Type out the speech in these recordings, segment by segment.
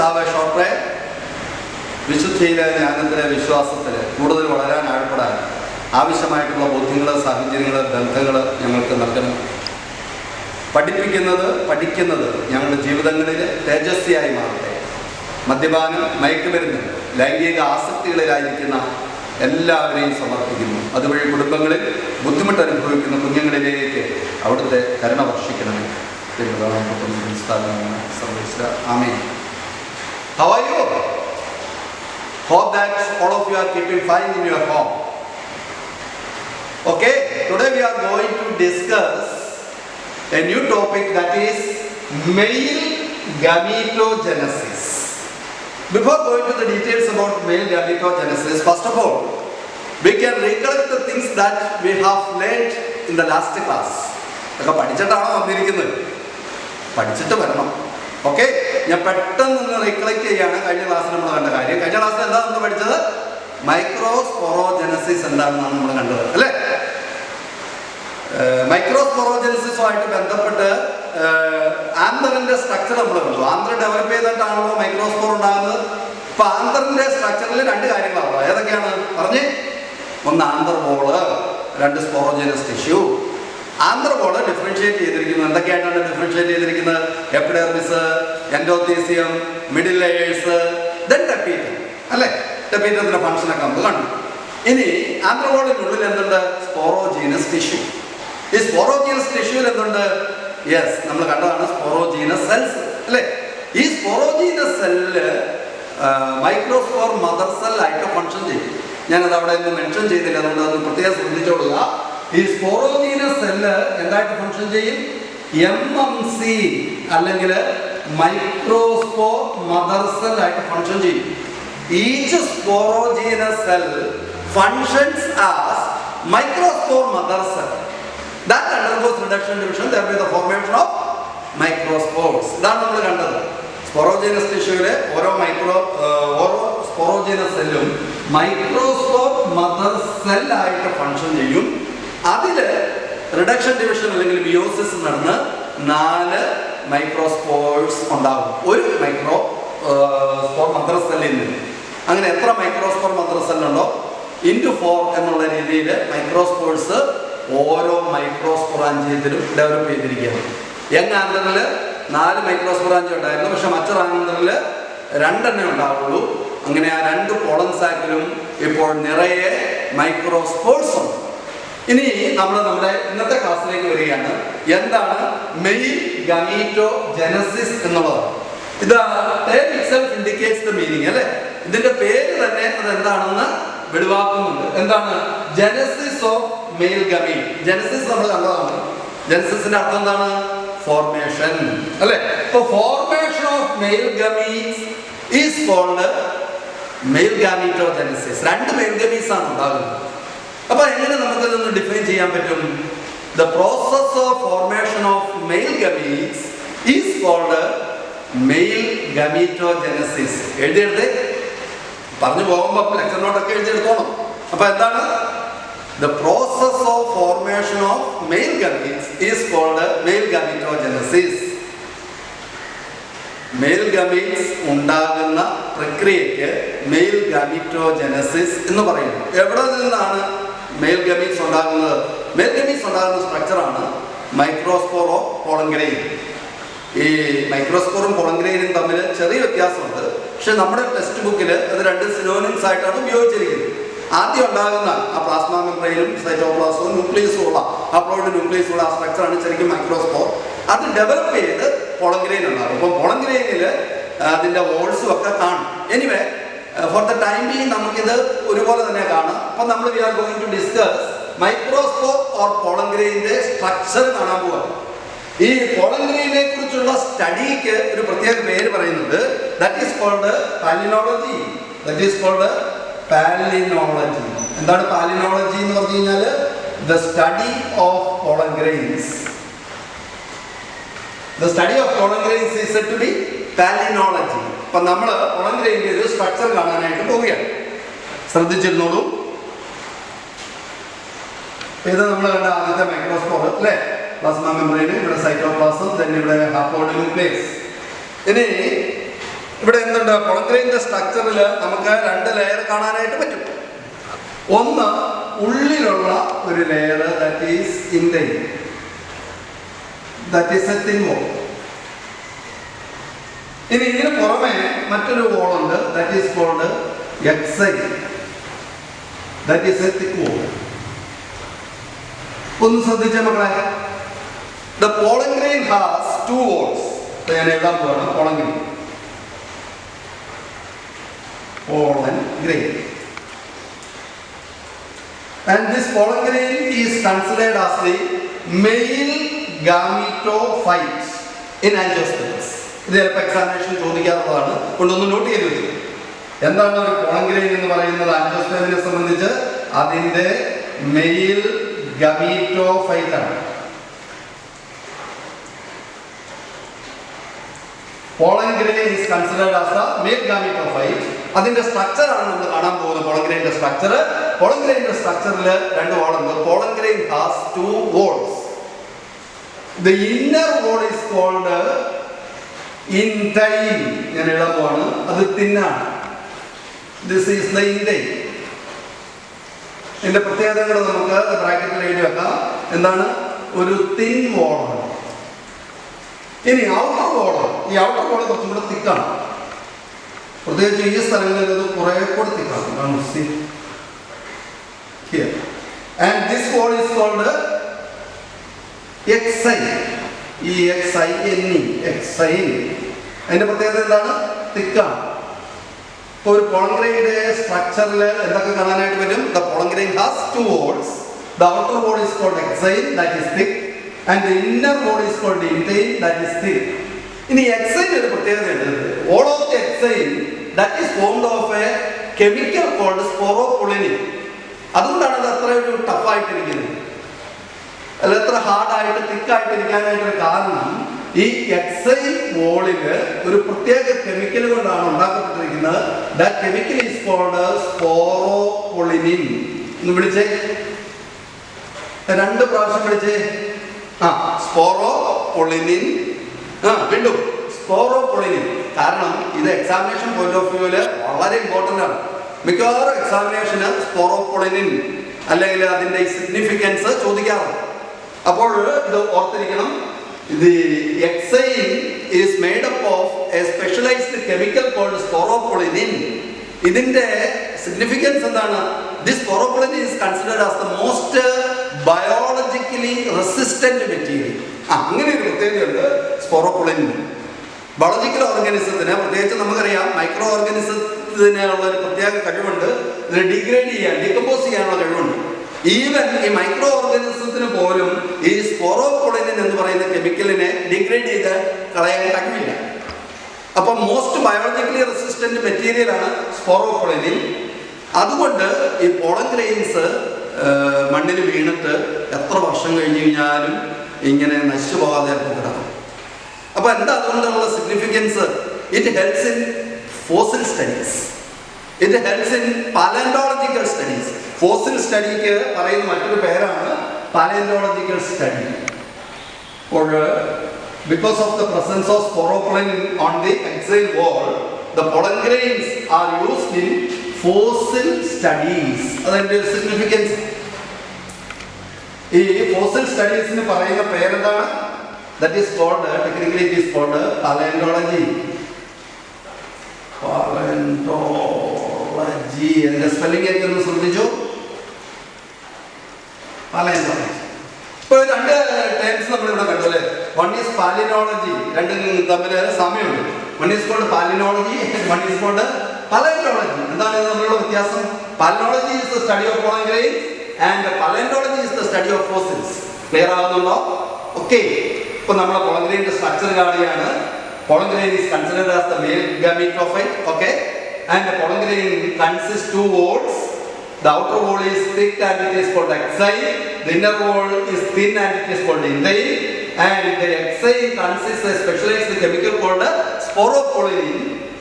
have a short prayer. വിശുദ്ധിയിലെ ജ്ഞാനത്തിലെ വിശ്വാസത്തിൽ കൂടുതൽ വളരാൻ ആഴപ്പെടാൻ ആവശ്യമായിട്ടുള്ള ബോധ്യങ്ങൾ, സാഹചര്യങ്ങൾ, ബന്ധങ്ങൾ ഞങ്ങൾക്ക് നൽകണം. പഠിക്കുന്നത് ഞങ്ങളുടെ ജീവിതങ്ങളിൽ തേജസ്വിയായി മാറട്ടെ. മദ്യപാനം, മയക്കുമരുന്ന്, ലൈംഗിക ആസക്തികളിലായിരിക്കുന്ന എല്ലാവരെയും സമർപ്പിക്കുന്നു. അതുവഴി കുടുംബങ്ങളിൽ ബുദ്ധിമുട്ട് അനുഭവിക്കുന്ന കുഞ്ഞുങ്ങളിലേക്ക് അവിടുത്തെ കരുണ വർഷിക്കണമേ. ആമേൻ. How are you? Hope that all of you are keeping fine in your home. Okay, today we are going to discuss a new topic, that is male gametogenesis. Before going to the details about male gametogenesis, first of all, we can recollect the things that we have learned in the last class. ഒക്കെ പഠിച്ചിട്ടാണോ വന്നിരിക്കുന്നത്? പഠിച്ചിട്ട് വരണം. Okay, ഞാൻ പെട്ടെന്ന് recollect ചെയ്യാണ് കഴിഞ്ഞ ക്ലാസ്സിൽ നമ്മൾ കണ്ട കാര്യം. കഴിഞ്ഞ ക്ലാസ്സിൽ എന്താ നമ്മൾ പഠിച്ചത്? മൈക്രോസ്പോറോജനസിസ് എന്താണെന്നാണ് നമ്മൾ കണ്ടത്, അല്ലേ? മൈക്രോസ്പോറോജനസിസുമായിട്ട് ബന്ധപ്പെട്ട് ആന്തറിന്റെ സ്ട്രക്ചർ നമ്മൾ കണ്ടു. ആന്തർ ഡെവലപ്പ് ചെയ്തിട്ടാണല്ലോ മൈക്രോസ്പോർ ഉണ്ടാകുന്നത്. ഇപ്പൊ ആന്തറിന്റെ സ്ട്രക്ചറിൽ രണ്ട് കാര്യങ്ങളാണല്ലോ. ഏതൊക്കെയാണ് പറഞ്ഞ്? ഒന്ന് ആന്തർ ബോള്, രണ്ട് sporogenous tissue. Anther wall differentiate ചെയ്തിരിക്കുന്നത് എന്തൊക്കെയായിട്ടാണ് ഡിഫറൻഷിയേറ്റ് ചെയ്തിരിക്കുന്നത്? Epidermis, endothecium, middle layers, then tapetum, അല്ലേ? ടെപ്പീറ്റത്തിന്റെ ഫംഗ്ഷനൊക്കെ നമുക്ക് കണ്ടു. ഇനി ആന്തർ ബോളിനുള്ളിൽ എന്തുണ്ട്? Sporogenous tissue. ഈ സ്പോറോജീനസ് ടിഷ്യൂവിൽ എന്തുണ്ട്? യെസ്, നമ്മൾ കണ്ടതാണ് സ്പോറോജീനസ് സെൽസ്, അല്ലേ? ഈ sporogenous cell microspore mother cell ആയിട്ട് ഫംഗ്ഷൻ ചെയ്യും. ഞാനത് അവിടെ ഒന്നും മെൻഷൻ ചെയ്തില്ല, അതുകൊണ്ട് അതൊന്ന് പ്രത്യേകം ശ്രദ്ധിച്ചോളുക. ഈ സ്പോറോജീനസ് സെല്ല് എന്തായിട്ട് ഫംഗ്ഷൻ ചെയ്യും? MMC അല്ലെങ്കിൽ മൈക്രോസ്പോർ മദർ സെൽ ആയിട്ട് ഫംഗ്ഷൻ ചെയ്യും. Each sporogenous cell functions as microspore mother cell that undergoes reduction division, thereby the formation of microspores. ഇതാണ് നമ്മൾ കണ്ടത്. സ്പോറോജീനസ് ടിഷ്യൂവിലെ ഓരോ സ്പോറോജീനസ് സെല്ലും മൈക്രോസ്പോർ മദർ സെൽ ആയിട്ട് ഫംഗ്ഷൻ ചെയ്യും. അതില് റിഡക്ഷൻ ഡിവിഷൻ അല്ലെങ്കിൽ മിയോസിസ് നടന്ന് 4 മൈക്രോസ്പോർസ് ഉണ്ടാകും ഒരു മൈക്രോസ്പോർ മദർ സെല്ലിൽ നിന്ന്. അങ്ങനെ എത്ര മൈക്രോസ്പോർ മദർ സെല്ലുണ്ടോ ഇൻറ്റു 4 എന്നുള്ള രീതിയിൽ മൈക്രോസ്പോർസ് ഓരോ മൈക്രോസ്പൊറാഞ്ചിയത്തിലും ഡെവലപ്പ് ചെയ്തിരിക്കുകയാണ്. യങ് ആന്തറിൽ 4 മൈക്രോസ്പൊറാഞ്ചി ഉണ്ടായിരുന്നു, പക്ഷെ മച്ചർ ആന്തറിൽ 2 ഉണ്ടാവുള്ളൂ. അങ്ങനെ ആ 2 പോളൻ സാക്കിലും ഇപ്പോൾ നിറയെ മൈക്രോസ്പോർസ് ഉണ്ട്. ഇനി നമ്മൾ നമ്മുടെ ഇന്നത്തെ ക്ലാസ്സിലേക്ക് വരികയാണ്. എന്താണ് മെയിൽ ഗമീറ്റോജനസിസ് എന്നുള്ളതാണ്. ഇത് term itself indicates the meaning, അല്ലേ? ഇതിന്റെ പേര് തന്നെ അത് എന്താണെന്ന് വെളിവാക്കുന്നുണ്ട്. എന്താണ്? Genesis of male gamete. Genesis നമ്മൾ കണ്ടതാണ്. ജനസിസിന്റെ അർത്ഥം എന്താണ്? ഫോർമേഷൻ, അല്ലേ? ഇപ്പൊ formation of male gametes is called male gametogenesis. 2 male gametes ആണ് ഉണ്ടാകുന്നത്. അപ്പൊ എങ്ങനെ നമുക്ക് ഇതൊന്ന് ഡിഫൈൻ ചെയ്യാൻ പറ്റും? The process of formation of male gametes is called male gametogenesis. എഴുതിയെടുത്ത് പറഞ്ഞു പോകുമ്പോൾ ലെക്ചർ നോട്ടൊക്കെ എഴുതിയെടുത്തോണം. അപ്പൊ എന്താണ്? The process of formation of male gametes is called male gametogenesis. Male gametes ഉണ്ടാകുന്ന പ്രക്രിയയ്ക്ക് മെയിൽ ഗാമീറ്റോജനസിസ് എന്ന് പറയുന്നു. എവിടെ നിന്നാണ് മെയിൽ ഗമീറ്റ്സ് ഉണ്ടാകുന്നത്? മെയിൽ ഗമീറ്റ്സ് ഉണ്ടാകുന്ന സ്ട്രക്ചറാണ് മൈക്രോസ്പോറോ പോളൻഗ്രെയിൻ. ഈ മൈക്രോസ്പോറും പോളൻഗ്രെയിനും തമ്മിൽ ചെറിയ വ്യത്യാസമുണ്ട്, പക്ഷെ നമ്മുടെ ടെക്സ്റ്റ് ബുക്കിൽ അത് 2 സിനോണിംസ് ആയിട്ടാണ് ഉപയോഗിച്ചിരിക്കുന്നത്. ആദ്യം ഉണ്ടാകുന്ന ആ പ്ലാസ്മ മെംബ്രെയിനും സൈറ്റോപ്ലാസവും ന്യൂക്ലിയസും ഉള്ള അപ്ലോയിഡ് ന്യൂക്ലിയസ് ഉള്ള ആ സ്ട്രക്ചറാണ് ശരിക്കും മൈക്രോസ്പോർ. അത് ഡെവലപ്പ് ചെയ്ത് പോളൻഗ്രെയിൻ ഉണ്ടാകും. അപ്പം പോളൻഗ്രെയിനിൽ അതിൻ്റെ വോൾസും ഒക്കെ കാണും. Anyway, for the time being നമുക്കിത് ഒരുപോലെ തന്നെ കാണാം. അപ്പം നമ്മൾ we are going to discuss microspore or പോളൻഗ്രെയിൻ്റെ സ്ട്രക്ചർ കാണാൻ പോവാം. ഈ പോളൻഗ്രെയിനെ കുറിച്ചുള്ള സ്റ്റഡിക്ക് ഒരു പ്രത്യേക പേര് പറയുന്നുണ്ട്. That is called palynology. Palynology. എന്താണ് പാലിനോളജി എന്ന് പറഞ്ഞു കഴിഞ്ഞാൽ? The study of pollen grains. The study of pollen grains is said to be palynology. അപ്പൊ നമ്മൾ പോളൻ ഗ്രെയിൻ്റെ ഒരു സ്ട്രക്ചർ കാണാനായിട്ട് പോവുകയാണ്. ശ്രദ്ധിച്ചിരുന്നോളൂ. ഇത് നമ്മൾ കണ്ട ആദ്യത്തെ മൈക്രോസ്പോർ, അല്ലേ? പ്ലാസ്മ മെംബ്രെയിൻ, ഇവിടെ സൈറ്റോപ്ലാസം, തന്നെ ഇവിടെ ഹാപ്ലോയിഡ് ന്യൂക്ലിയസ്. ഇനി ഇവിടെ എന്തുണ്ട്? പോളൻഗ്രെയിൻ്റെ സ്ട്രക്ചറിൽ നമുക്ക് 2 ലെയർ കാണാനായിട്ട് പറ്റും. ഒന്ന് ഉള്ളിലുള്ള ഒരു layer, that is intine, that is a thin wall. ഇനി ഇതിന് പുറമെ മറ്റൊരു വോളുണ്ട്, that is called exine, that is a thick wall. ഒന്ന് ശ്രദ്ധിച്ച മക്കളെ, the pollen grain has 2 walls. ഞാൻ എഴുതാൻ പോവാണ് pollen grain. Pollen grain. And this pollen grain is considered as the male gametophyte in angiosperms. ഇത് ചിലപ്പോൾ എക്സാമിനേഷൻ ചോദിക്കാറുള്ളതാണ്, കൊണ്ടൊന്ന് not ചെയ്ത് വെച്ചു. എന്താണ് ഒരു pollen grain എന്ന് പറയുന്നത്? ആൻജിയോസ്പെർമിനെ സംബന്ധിച്ച് അതിൻ്റെ മെയിൽ ഗമീറ്റോഫൈറ്റ് ആണ്. pollen grain is considered as the male gametophyte. അതിന്റെ സ്ട്രക്ചർ ആണ് നമ്മൾ കാണാൻ പോകുന്നത്. pollen grain structure, pollen grain സ്ട്രക്ചറിൽ 2 വാളുണ്ട്. pollen grain has 2 walls. The inner wall is called intine. ഞാൻ എഴുതാൻ പോവാണ്, അത് തിന്നാണ്. This is the intine. ഇതിന്റെ പ്രത്യേകതകൾ നമുക്ക് ബ്രാക്കറ്റിൽ എഴുതി വെക്കാം. എന്താണ്? ഒരു തിൻ വോളാണ്. ഇനി ഔട്ടർ വോള്, ഈ ഔട്ടർ വോള് കുറച്ചും കൂടെ തിക്കാണ്. പ്രത്യേകിച്ച് ഈ സ്ഥലങ്ങളിൽ അത് കുറെ കൂടെ തിക്കാണ്. And this wall is called exine. ഈ എക്സൈൻ അതിന്റെ പ്രത്യേകത എന്താണ്? തിക്കാണ്. ഒരു pollen grainന്റെ സ്ട്രക്ചറിൽ എന്തൊക്കെ കാണാനായിട്ട് പറ്റും? The pollen grain has 2 walls. The outer wall is called exine, that is thick, and the inner wall is called intine, that is thin. ഇനി exine ഒരു പ്രത്യേകതയുണ്ട്. All of the exine that is formed of a chemical called sporopollenin. അതുകൊണ്ടാണ് അത് അത്ര ഒരു ടഫായിട്ടിരിക്കുന്നത്, അല്ല എത്ര ഹാർഡായിട്ട് തിക്കായിട്ടിരിക്കാനായിട്ടൊരു കാരണം ഈ എക്സൈൻ വോളില് ഒരു പ്രത്യേക കെമിക്കൽ കൊണ്ടാണ് ഉണ്ടാക്കപ്പെട്ടിരിക്കുന്നത്. That chemical is called sporopollenin. ഒന്ന് വിളിച്ചേ, 2 പ്രാവശ്യം വിളിച്ചേ. സ്പോറോപൊളിനിൻ. വീണ്ടും സ്പോറോപൊളിനിൻ. കാരണം ഇത് എക്സാമിനേഷൻ പോയിന്റ് ഓഫ് വ്യൂവില് വളരെ ഇമ്പോർട്ടൻ്റ് ആണ്. മിക്കവാറും എക്സാമിനേഷന് സ്പോറോപൊളിനിൻ അല്ലെങ്കിൽ അതിന്റെ സിഗ്നിഫിക്കൻസ് ചോദിക്കാറുണ്ട്. അപ്പോൾ ഇത് ഓർത്തിരിക്കണം. The exine is made up of a specialized chemical called sporopollenin. ഇതിന്റെ സിഗ്നിഫിക്കൻസ് എന്താണ്? This sporopollenin is considered as the most biologically resistant material. അങ്ങനെ ഒരു പ്രത്യേകതയുണ്ട് സ്പോറോപൊളിനിൻ. ബയോളജിക്കൽ ഓർഗാനിസത്തിന്, പ്രത്യേകിച്ച് നമുക്കറിയാം മൈക്രോ ഓർഗാനിസത്തിനുള്ള ഒരു പ്രത്യേക കഴിവുണ്ട്. ഇതിനെ ഡിഗ്രേഡ് ചെയ്യാൻ, ഡീകമ്പോസ് ചെയ്യാനുള്ള കഴിവുണ്ട്. ഈവൻ ഈ മൈക്രോ ഓർഗാനിസത്തിന് പോലും ഈ സ്പോറോപൊളിനിൻ എന്ന് പറയുന്ന കെമിക്കലിനെ ഡിഗ്രേഡ് ചെയ്ത് കളയാൻ കഴിവില്ല. അപ്പം മോസ്റ്റ് ബയോളജിക്കലി റെസിസ്റ്റന്റ് മെറ്റീരിയൽ ആണ് സ്പോറോപൊളിനിൻ. അതുകൊണ്ട് ഈ pollen grains മണ്ണിൽ വീണിട്ട് എത്ര വർഷം കഴിഞ്ഞ് കഴിഞ്ഞാലും ഇങ്ങനെ നശിച്ചു പോകാതെ കിടക്കും. അപ്പൊ എന്താ അതുകൊണ്ടുള്ള significance? It helps in fossil studies, it helps in palaeontological studies. Fossil സ്റ്റഡിക്ക് പറയുന്ന മറ്റൊരു പേരാണ് പാലന്റോളജിക്കൽ സ്റ്റഡി. അപ്പോൾ because of the presence of sporopollenin on the exile wall, the pollen grains are used in fossil studies. അതിന്റെ significance. ഈ fossil സ്റ്റഡീസിന് പറയുന്ന പേരെന്താണ്? That is called, technically it is called paleontology. Paleontology. അതിന്റെ spelling ഒക്കെ ഒന്ന് ശ്രദ്ധിച്ചു. പാലയോളജി. ഇപ്പോൾ 2 ടേംസ് നമ്മളിവിടെ കണ്ടു അല്ലേ? വൺ ഈസ് പാലിനോളജി, രണ്ടും തമ്മിൽ സാമ്യമുണ്ട്. One is called palynology, one is called palaeology. എന്താണ് ഇത് തമ്മിലുള്ള വ്യത്യാസം? Palynology is the study of pollen grains and palaeology is the study of fossils. Clear ആകുന്നുണ്ടോ? ഓക്കെ. ഇപ്പൊ നമ്മളെ pollen grain സ്ട്രക്ചർ കാണുകയാണ്. pollen grain is considered as the male gametophyte, okay, and the pollen grain consists 2 walls. The outer wall is thick and it is called exine. The inner wall is thin and it is called intine. And the exine consists of a specialized chemical called sporopollenin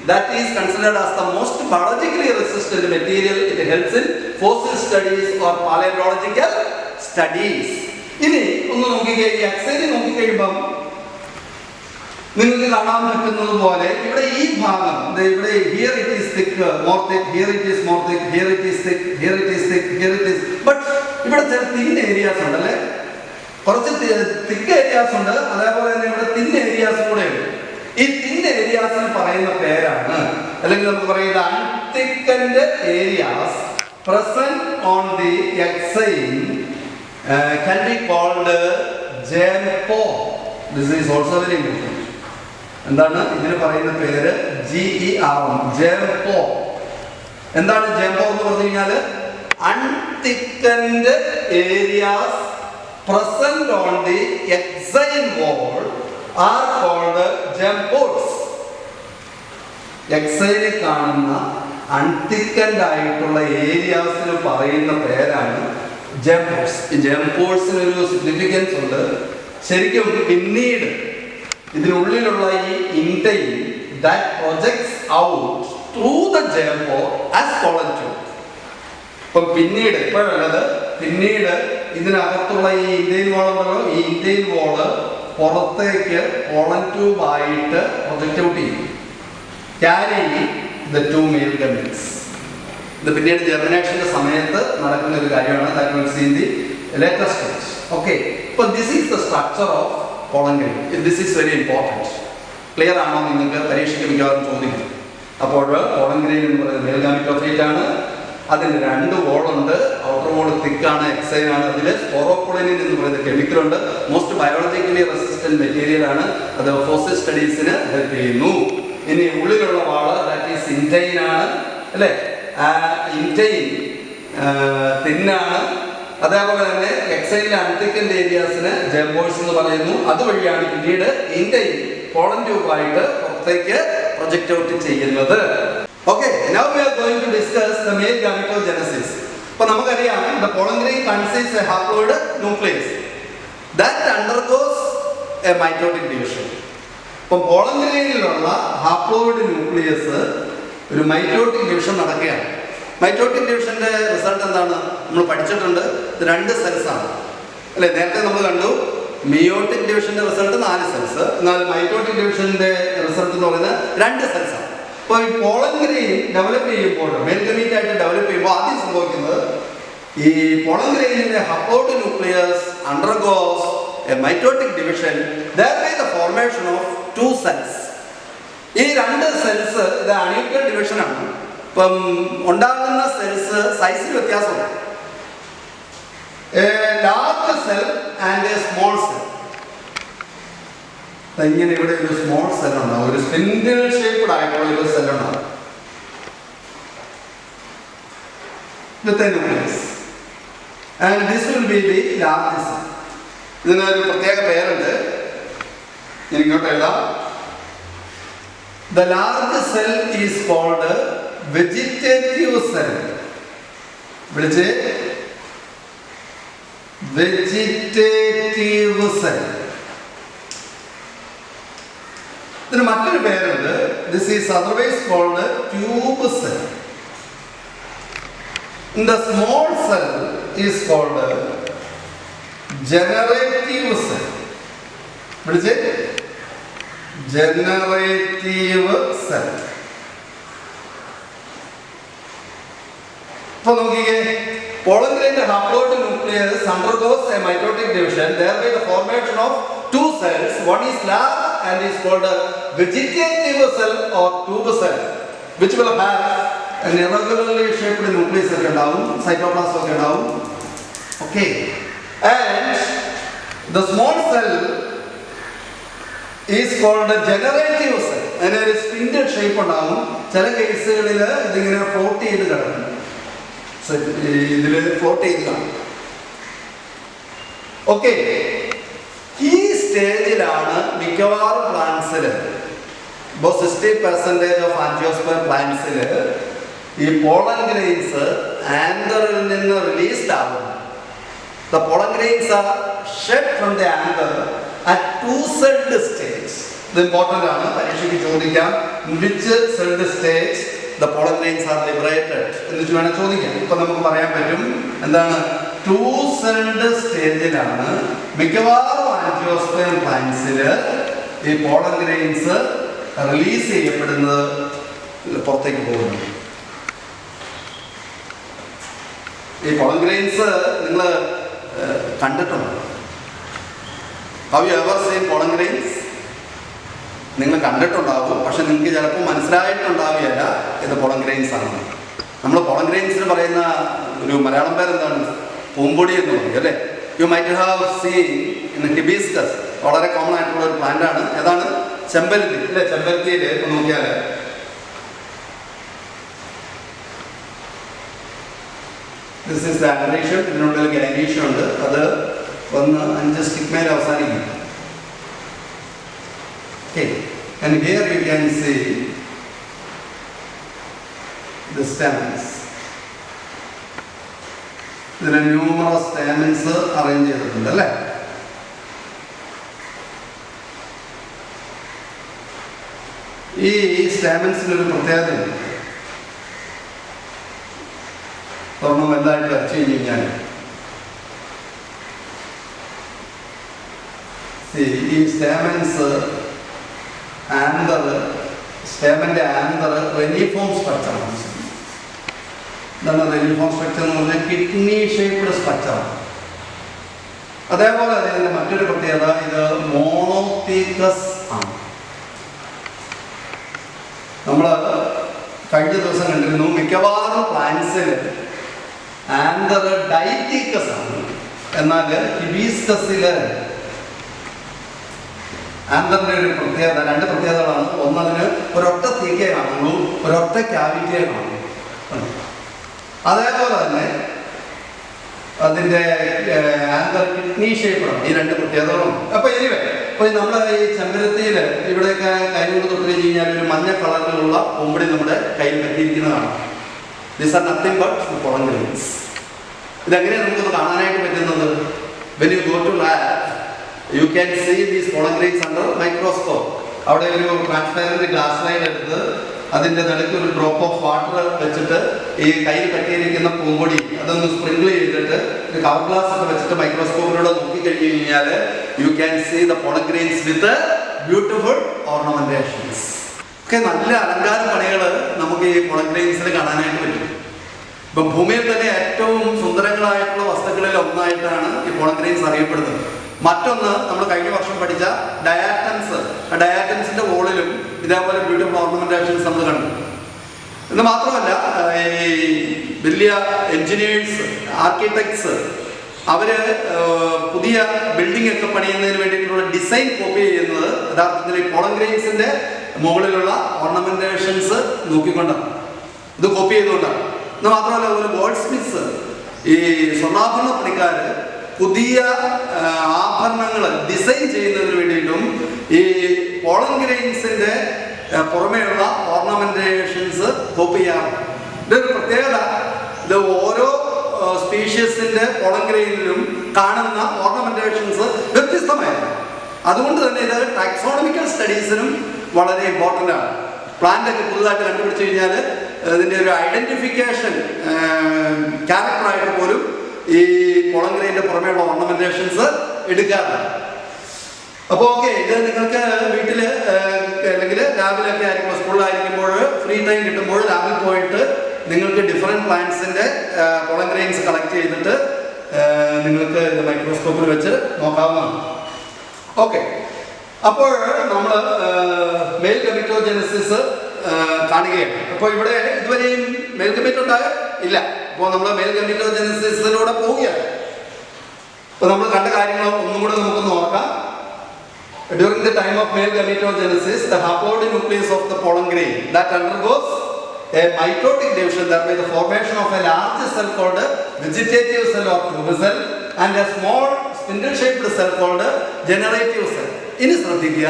that is considered as the most biologically resistant material. It helps in fossil studies or paleontological studies. ഇനി ഒന്ന് നോക്കിക്കേ, ഈ എക്സൈൻ നോക്കിക്കഴിയുമ്പം നിങ്ങൾക്ക് കാണാൻ പറ്റുന്നത് പോലെ ഇവിടെ ഈ ഭാഗം ഇവിടെ here it is thick more thick, here it is more thick, here it is thick, here it is thick, here it is, but ഇവിടെ ചില തിൻ ഏരിയാസ് ഉണ്ട് അല്ലേ, കുറച്ച് തിക്ക് ഏരിയാസ് ഉണ്ട്, അതേപോലെ തന്നെ ഇവിടെ തിൻ ഏരിയാസ് കൂടെ ഉണ്ട്. ഈ തിൻ ഏരിയാസിന് പറയുന്ന പേരാണ്, അല്ലെങ്കിൽ നമുക്ക് പറയുന്നത് unthickened areas present on the exine can be called JEMPO. This is also very important. എന്താണ് ഇതിന് പറയുന്ന പേര്? GER, JEMPO. എന്താണ് JEMPO എന്ന് പറഞ്ഞു കഴിഞ്ഞാൽ? Unthickened areas present on the exine wall are called JEMPOs. എക്സൈനിൽ കാണുന്ന അൺതിക്കൻഡ് ആയിട്ടുള്ള ഏരിയാസിന് പറയുന്ന പേരാണ് ജെംപോഴ്സ്. ഈ ജെംപോഴ്സിന് ഒരു സിഗ്നിഫിക്കൻസ് ഉണ്ട്. ശരിക്കും പിന്നീട് ഇതിനുള്ളിലുള്ള ഈ ഇൻഡൈൻ that projects out through the jempor as pollen tube. ഇപ്പം പിന്നീട് ഇപ്പോഴല്ലത്, പിന്നീട് ഇതിനകത്തുള്ള ഈ ഇൻഡൈൻ വോളുണ്ടല്ലോ, ഈ ഇൻഡൈൻ വോള് പുറത്തേക്ക് പോളൻ ട്യൂബ് ആയിട്ട് പ്രൊജക്റ്റ് ഔട്ട് ചെയ്യും, carry the two male gametes. ഇത് പിന്നീട് ജെർമിനേഷന്റെ സമയത്ത് നടക്കുന്ന ഒരു കാര്യമാണ്. That will see in the later stage. Okay, അപ്പോൾ this is the structure of pollen grain. This is very important. Clear ആണോ? നിങ്ങൾക്ക് പരീക്ഷയ്ക്ക് മിക്കവാറും ചോദിക്കും. അപ്പോൾ പോളൻ ഗ്രെയിൻ എന്ന് പറയുന്നത് മെയിൽ ഗാമിറ്റോഫൈറ്റ് ആണ്. അതിന് രണ്ട് വോളുണ്ട്. ഔട്ടർ വോൾ തിക്കാണ്, എക്സൈൻ ആണ്. അതിൽ സ്പോറോപൊളിനിൻ എന്ന് പറയുന്ന കെമിക്കലുണ്ട്. മോസ്റ്റ് ബയോളജിക്കലി റെസിസ്റ്റന്റ് മെറ്റീരിയൽ ആണ്. അത് ഫോസിൽ സ്റ്റഡീസിന് ഹെൽപ്പ് ചെയ്യുന്നു. ഇനി ഉള്ളിലുള്ള വാള് ദാറ്റ് ഈസ് ഇൻറ്റൈൻ ആണ് അല്ലേ? ഇൻറ്റൈൻ തിന്നാണ്. അതേപോലെ തന്നെ എക്സൈനിലെ അൺതിക്കൻഡ് ഏരിയാസിന് ജെംപോഴ്സ് എന്ന് പറയുന്നു. അതുവഴിയാണ് പിന്നീട് ഇൻറ്റൈൻ പോളൻ ട്യൂബായിട്ട് പുറത്തേക്ക് പ്രൊജക്റ്റ് ഔട്ട് ചെയ്യുന്നത്. Okay, now we are going to discuss the male gametogenesis. അപ്പോൾ നമുക്കറിയാം the pollen grain consists a haploid nucleus that undergoes a mitotic division. അപ്പോൾ pollen grainലുള്ള ഹാപ്ലോയിഡ് ന്യൂക്ലിയസ് ഒരു മൈറ്റോട്ടിക് ഡിവിഷൻ നടക്കുകയാണ്. Mitotic ഡിവിഷന്റെ result എന്താണ്? നമ്മൾ പഠിച്ചിട്ടുണ്ട്. ഇത് 2 സെൽസ് ആണ് അല്ലെ? നേരത്തെ നമ്മൾ കണ്ടു മിയോട്ടിക് ഡിവിഷന്റെ റിസൾട്ട് 4 സെൽസ്, എന്നാൽ മൈറ്റോട്ടിക് ഡിവിഷന്റെ റിസൾട്ട് എന്ന് പറയുന്നത് 2 സെൽസ് ആണ്. അപ്പോൾ ഈ പോളൻ ഗ്രെയിൻ ഡെവലപ്പ് ചെയ്യുമ്പോൾ, മെയിൽ ഗമീറ്റ് ആയിട്ട് ഡെവലപ്പ് ചെയ്യുമ്പോൾ ആദ്യം സംഭവിക്കുന്നത് ഈ പോളൻ ഗ്രെയിനിന്റെ haploid nucleus undergoes a mitotic division, thereby the formation of 2 cells. ഈ 2 സെൽസ് ഇത് അൺഈക്വൽ ഡിവിഷൻ ആണ്. ഇപ്പം ഉണ്ടാകുന്ന സെൽസ് സൈസിൽ വ്യത്യാസമുണ്ട്. A large cell and A small cell. ഇങ്ങനെ ഇവിടെ ഒരു സ്മോൾ സെൽ ഉണ്ടാവും, ഒരു സ്പിൻഡിൽ ഷേപ്ഡ് ആയിട്ടുള്ള ഒരു സെൽ ഉണ്ടാവും. And this will be the large cell. ഇതിനൊരു പ്രത്യേക പേരുണ്ട്, ഇങ്ങോട്ട് എഴുതാം. The large cell is called vegetative cell. വിളിച്ച് vegetative cell. ഇതിന് മറ്റൊരു പേരുണ്ട്. This is otherwise called tube cell. The small cell is called generative cell. വിളിച്ച് generative cell. ഇപ്പോൾ നോക്കിക്കേ, പോളൻ ഗ്രെയിന്റെ haploid nucleus undergoes a mitotic division, thereby the formation of 2 cells. One is large and is called a vegetative cell or tube cell, which will have an irregularly shaped nucleus ഒക്കെ ഉണ്ടാവും, cytoplasm ഒക്കെ ഉണ്ടാവും. Okay, and the small cell is called a generative cell. അതിന് ഒരു spindle shape ഉണ്ടാവും. ചില കേസുകളിൽ ഇതിങ്ങനെ ഫ്ലോട്ട് ചെയ്ത് കിടക്കും, ഇതിൽ ഫ്ലോട്ട് ചെയ്ത് കാണും. ഓക്കെ, ഈ സ്റ്റേജിലാണ് മിക്കവാറും പ്ലാന്റ്സിൽ, ഇപ്പോൾ 60% ഓഫ് ആൻജിയോസ്പേം പ്ലാന്റ്സിൽ ഈ പോളൻ ഗ്രെയിൻസ് ആന്തറിൽ നിന്ന് റിലീസ്ഡ് ആകും. The pollen grains are shed from the anther at 2-celled stage. ഇത് ഇമ്പോർട്ടൻ്റ് ആണ്, പരീക്ഷയ്ക്ക് ചോദിക്കാം. In which celled stage the pollen grains are liberated എന്നിട്ട് വേണം ചോദിക്കാം. ഇപ്പൊ നമുക്ക് പറയാൻ പറ്റും എന്താണ്, 2-celled സ്റ്റേജിലാണ് മിക്കവാറും ആൻജിയോസ്പേം പ്ലാന്റ്സിൽ ഈ പോളൻ ഗ്രെയിൻസ് റിലീസ് ചെയ്യപ്പെടുന്നത് പുറത്തേക്ക് പോകുന്നു. ഈ പോളൻ ഗ്രെയിൻസ് നിങ്ങൾ കണ്ടിട്ടുണ്ടോ? Have you ever seen pollen grains? നിങ്ങൾ കണ്ടിട്ടുണ്ടാവും, പക്ഷെ നിങ്ങൾക്ക് ചിലപ്പോൾ മനസ്സിലായിട്ടുണ്ടാവുകയല്ല ഇത് പോളൻ ഗ്രൈൻസ് ആണ്. നമ്മൾ പോളൻ ഗ്രൈൻസിന് പറയുന്ന ഒരു മലയാളം പേരെന്താണ്? പൂമ്പൊടി എന്ന് പറയും അല്ലേ? You might have seen in hibiscus, വളരെ കോമൺ ആയിട്ടുള്ള ഒരു പ്ലാന്റ് ആണ്. ഏതാണ്? ചെമ്പരത്തി അല്ലേ? ചെമ്പരത്തിയിൽ നോക്കിയാൽ ദിസ് ഈസ് ദ അനറേഷൻ. ഇതിനുള്ളിൽ ഗാനീഷ്യം ഉണ്ട്. അത് വന്ന് 5 സ്റ്റിഗ്മയിൽ അവസാനിക്കും. Okay, and here you can see the stamens. There are numerous stamens arranged ചെയ്തിട്ടുണ്ട് അല്ലേ? ഈ സ്റ്റാമൻസിനൊരു പ്രത്യേകതയുണ്ട്. തുറന്ന് വലുതായിട്ട് വരച്ചു കഴിഞ്ഞ് കഴിഞ്ഞാൽ ഈ സ്റ്റാമൻസ് സ്റ്റേമന്റെ ആന്തർ റെനിഫോം സ്ട്രക്ചറാണ്. എന്താണ് റെനിഫോം സ്ട്രക്ചർ എന്ന് പറഞ്ഞാൽ? കിഡ്നി ഷേപ്ഡ് സ്ട്രക്ചറാണ്. അതേപോലെ ഇതിന്റെ മറ്റൊരു പ്രത്യേകത, ഇത് മോണോതീക്കസ് ആണ്. നമ്മൾ കഴിഞ്ഞ ദിവസം കണ്ടിരുന്നു മിക്കവാറും പ്ലാന്റ്സിൽ ആന്തർ ഡൈത്തീക്കസ് ആണ്. എന്നാൽ ഹിബിസ്കസില് ആന്തറിന്റെ ഒരു പ്രത്യേകത, 2 പ്രത്യേകതകളാണ്. ഒന്നതിന് ഒരൊറ്റ തീക്കയെ കാണുള്ളൂ, ഒരൊറ്റ ക്യാവിറ്റിയെ കാണുള്ളൂ. അതേപോലെ തന്നെ അതിൻ്റെ ആന്തർ കിഡ്നി ഷേപ്പാണ്. ഈ 2 പ്രത്യേകതകളും. അപ്പോൾ അപ്പോൾ നമ്മൾ ഈ ചെമ്പരത്തിയിൽ ഇവിടെയൊക്കെ കൈ കൊണ്ട് തൊട്ട് കഴിഞ്ഞ് കഴിഞ്ഞാൽ ഒരു മഞ്ഞ കളറിലുള്ള പൂമ്പൊടി നമ്മുടെ കയ്യിൽ പറ്റിയിരിക്കുന്നതാണ്. These are nothing but pollen grains. ഇതെങ്ങനെയാണ് നമുക്കത് കാണാനായിട്ട് പറ്റുന്നത്? When you go to lab you can see these pollen grains under microscope. അവിടെ ഒരു ട്രാൻസ്പാരന്റ് ഗ്ലാസ് ലൈൻ എടുത്ത് അതിൻ്റെ നടുക്ക് ഒരു ഡ്രോപ്പ് ഓഫ് വാട്ടർ വെച്ചിട്ട് ഈ കയ്യിൽ പറ്റിയിരിക്കുന്ന പൂമ്പൊടി അതൊന്ന് സ്പ്രിങ്കിൾ ചെയ്തിട്ട് ഒരു കവർ ഗ്ലാസ് ഒക്കെ വെച്ചിട്ട് മൈക്രോസ്കോപ്പിലൂടെ നോക്കി കഴിഞ്ഞ് കഴിഞ്ഞാൽ you can see the pollen grains with beautiful ornamentations. ഒക്കെ നല്ല അലങ്കാര പണികൾ നമുക്ക് ഈ pollen grains കാണാനായിട്ട് പറ്റും. ഇപ്പം ഭൂമിയിൽ തന്നെ ഏറ്റവും സുന്ദരങ്ങളായിട്ടുള്ള വസ്തുക്കളിൽ ഒന്നായിട്ടാണ് ഈ pollen grains അറിയപ്പെടുന്നത്. മറ്റൊന്ന് നമ്മൾ കഴിഞ്ഞ വർഷം പഠിച്ച ഡയാറ്റംസ്. ഡയാറ്റംസിന്റെ വോളിലും ഇതേപോലെ ബ്യൂട്ടിഫുൾ ഓർണമെന്റേഷൻസ് നമ്മൾ കണ്ടു. എന്ന് മാത്രമല്ല ഈ വലിയ എഞ്ചിനീയേഴ്സ്, ആർക്കിടെക്ട്സ് അവര് പുതിയ ബിൽഡിംഗ് ഒക്കെ പണിയുന്നതിന് വേണ്ടിയിട്ടുള്ള ഡിസൈൻ കോപ്പി ചെയ്യുന്നത് യഥാർത്ഥത്തിൽ ഈ പോളൻ ഗ്രെയിൻസിന്റെ മുകളിലുള്ള ഓർണമെന്റേഷൻസ് നോക്കിക്കൊണ്ടാണ്, ഇത് കോപ്പി ചെയ്തുകൊണ്ടാണ്. എന്ന് മാത്രമല്ല ഒരു ഗോൾഡ് സ്മിത്സ്, ഈ സ്വർണ്ണാഭരണ പണിക്കാർ പുതിയ ആഭരണങ്ങൾ ഡിസൈൻ ചെയ്യുന്നതിന് വേണ്ടിയിട്ടും ഈ പോളൻ ഗ്രെയിൻസിന്റെ പുറമേയുള്ള ഓർണമെന്റേഷൻസ് കോപ്പി ചെയ്യാറുണ്ട്. ഇതൊരു പ്രത്യേകത. ഇത് ഓരോ സ്പീഷ്യസിന്റെ പോളൻ ഗ്രെയിനിലും കാണുന്ന ഓർണമെന്റേഷൻസ് വ്യത്യസ്തമായിരുന്നു. അതുകൊണ്ട് തന്നെ ഇത് ടാക്സോണമിക്കൽ സ്റ്റഡീസിനും വളരെ ഇമ്പോർട്ടൻ്റ് ആണ്. പ്ലാന്റ് ഒക്കെ പുതുതായിട്ട് കണ്ടുപിടിച്ചു കഴിഞ്ഞാൽ ഇതിൻ്റെ ഒരു ഐഡന്റിഫിക്കേഷൻ ക്യാരക്ടറായിട്ട് പോലും ഈ പോളൻ ഗ്രെയിനിന്റെ പുറമേയുള്ള ഓർണമെന്റേഷൻസ് എടുക്കാറുണ്ട്. അപ്പോൾ ഓക്കെ, ഇത് നിങ്ങൾക്ക് വീട്ടിൽ അല്ലെങ്കിൽ ലാബിലൊക്കെ ആയിരിക്കുമ്പോൾ, സ്കൂളിലായിരിക്കുമ്പോൾ ഫ്രീ ടൈം കിട്ടുമ്പോൾ ലാബിൽ പോയിട്ട് നിങ്ങൾക്ക് ഡിഫറെൻറ്റ് പ്ലാന്റ്സിന്റെ പോളൻ ഗ്രെയിൻസ് കളക്ട് ചെയ്തിട്ട് നിങ്ങൾക്ക് ഇത് മൈക്രോസ്കോപ്പിൽ വെച്ച് നോക്കാവുന്നതാണ്. ഓക്കെ, അപ്പോൾ നമ്മൾ മെയിൽ ഗമീറ്റോജെനസിസ് കാണുകയാണ്. അപ്പോൾ ഇവിടെ ഇതുവരെയും മെയിൽ ഗമീറ്റ് ഉണ്ടാകുക ഇല്ല. അപ്പോൾ നമ്മൾ മെയിൽ ഗമീറ്റോജെനസിസിലൂടെ പോവുകയാണ്. അപ്പോൾ നമ്മൾ കണ്ട കാര്യങ്ങൾ ഒന്നും കൂടെ നമുക്കൊന്ന് നോക്കാം. During the time of male gametogenesis, the haploids of the pollen grain that undergoes a mitotic division, that by the formation of a large cell called vegetative cell or tube cell and a small spindle-shaped cell called generative cell. ഇനി ശ്രദ്ധിക്കുക,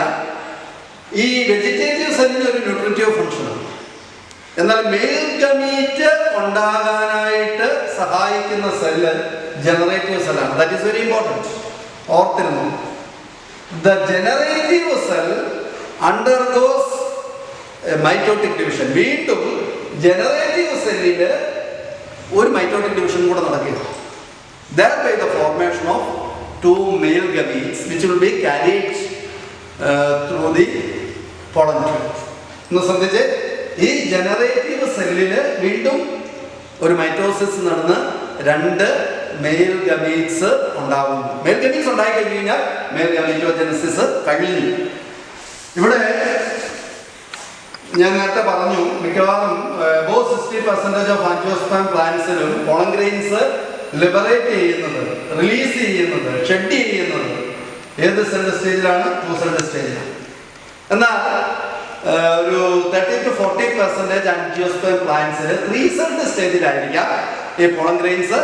ഈ vegetative സെല്ലിന് ഒരു nutritive ഫംഗ്ഷനാണ്. എന്നാൽ mail gamete ഉണ്ടാകാനായിട്ട് സഹായിക്കുന്ന cell generative സെല്ലാണ്. That is very important. ഓർത്തിരുന്നു, the generative cell undergoes a mitotic division. വീണ്ടും ജനറേറ്റീവ് സെല്ലില് ഒരു മൈറ്റോട്ടിക് ഡിവിഷൻ കൂടെ നടക്കുക. Thereby the formation of two male gametes which will be carried through the pollen tube. ഒന്ന് ശ്രദ്ധിച്ച്, ഈ ജനറേറ്റീവ് സെല്ലിൽ വീണ്ടും ഒരു മൈറ്റോസിസ് നടന്ന് 2 മെയിൽ ഗമീറ്റ്സ് ഉണ്ടാകുന്നു. മെയിൽ ഗമീറ്റ്സ് ഉണ്ടായി കഴിഞ്ഞു കഴിഞ്ഞാൽ മെയിൽ ഗമീറ്റോജനസിസ് കഴിഞ്ഞു. ഇവിടെ ഞാൻ നേരത്തെ പറഞ്ഞു, മിക്കവാറും അബോവ് 60% ഓഫ് ആൻജിയോസ്പേം പ്ലാന്റ്സിലും പോളൻ ഗ്രെയിൻസ് ലിബറേറ്റ് ചെയ്യുന്നത്, റിലീസ് ചെയ്യുന്നത്, ഷെഡ് ചെയ്യുന്നത് ഏത് സെൽഡ് സ്റ്റേജിലാണ്? 2 സെൽഡ് സ്റ്റേജിലാണ്. എന്നാൽ ഒരു 30 to 40% ആൻജിയോസ്പേം പ്ലാന്റ്സിൽ 3 സെൽഡ് സ്റ്റേജിലായിരിക്കാം ഈ പോളൻ ഗ്രെയിൻസ്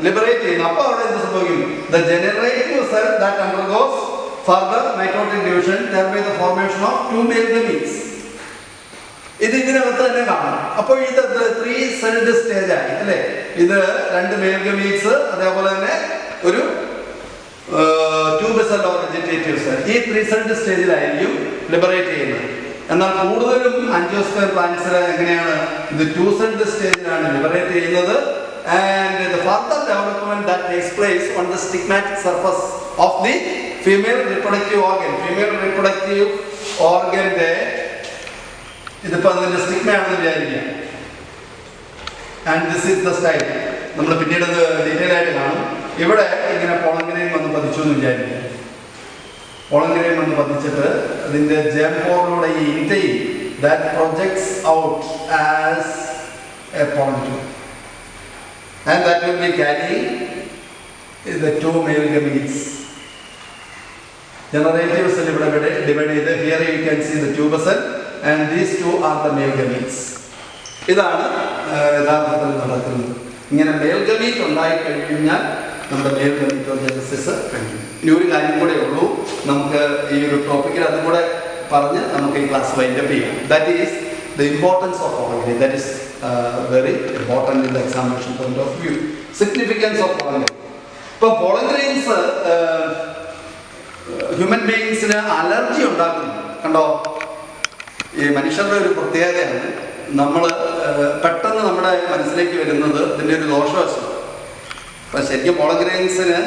ലിബറേറ്റ് ചെയ്യുന്നത്. അപ്പോൾ അവിടെ എന്ത് സംഭവിക്കും? The generative cell that undergoes further mitotic division thereby the formation of 2 male gametes. ഇത് ഇതിനകത്ത് തന്നെ കാണാം. അപ്പോൾ ഇത് 3 സെൽഡ് സ്റ്റേജ് ആയി അല്ലേ? ഇത് 2 മെയിൽ ഗമീറ്റ്സ്, അതേപോലെ തന്നെ ഒരു tube cell or vegetative cell. ഈ 3 സെൽഡ് സ്റ്റേജിലായിരിക്കും ലിബറേറ്റ് ചെയ്യുന്നത്. എന്നാൽ കൂടുതലും ആൻജിയോസ്പേം പ്ലാന്റ്സിൽ എങ്ങനെയാണ്? ഇത് 2 സെൽഡ് സ്റ്റേജിലാണ് ലിബറേറ്റ് ചെയ്യുന്നത്. And the further development that takes place on the stigmatic surface of the female reproductive organ. Female reproductive organ-ന്റെ ഇതിപ്പോൾ അതിൻ്റെ സ്റ്റിഗ്മയാണെന്ന് വിചാരിക്കാം. And this is the style. നമ്മൾ പിന്നീട് അത് ഡീറ്റെയിൽ ആയിട്ട് കാണും. ഇവിടെ ഇങ്ങനെ പോളൻ ഗ്രെയിൻ വന്ന് പതിച്ചു എന്ന് വിചാരിക്കുക. പോളൻ ഗ്രെയിൻ വന്ന് പതിച്ചിട്ട് അതിൻ്റെ ജേംപോറിലൂടെ ഈ intine that projects out as a pollen tube. And that will be carrying the 2 male gametes. Generative cell divided. Here you can see the tube cell, and these 2 are the male gametes. ഇതാണ് യഥാർത്ഥത്തിൽ നടക്കുന്നത്. ഇങ്ങനെ mail gamete ഉണ്ടായി കഴിഞ്ഞാൽ നമ്മുടെ mail ഗമീറ്റോജനസിസ് കഴിഞ്ഞു. ഇനി ഒരു കാര്യം കൂടെ ഉള്ളൂ, നമുക്ക് ഈ ഒരു ടോപ്പിക്കിൽ അതും കൂടെ പറഞ്ഞ് നമുക്ക് ഈ ക്ലാസ് വൈൻഡപ്പ് ചെയ്യാം. That is the importance of pollen grain. That is very important in the examination point of view. Significance of pollen grain. ഇപ്പോൾ pollen grains ഹ്യൂമൻ ബീയിങ്സിന് അലർജി ഉണ്ടാക്കുന്നു. കണ്ടോ, ഈ മനുഷ്യരുടെ ഒരു പ്രത്യേകതയാണ്. നമ്മൾ പെട്ടെന്ന് നമ്മുടെ മനസ്സിലേക്ക് വരുന്നത് ഇതിൻ്റെ ഒരു ദോഷവശം. അപ്പം ശരിക്കും pollen grains-ന്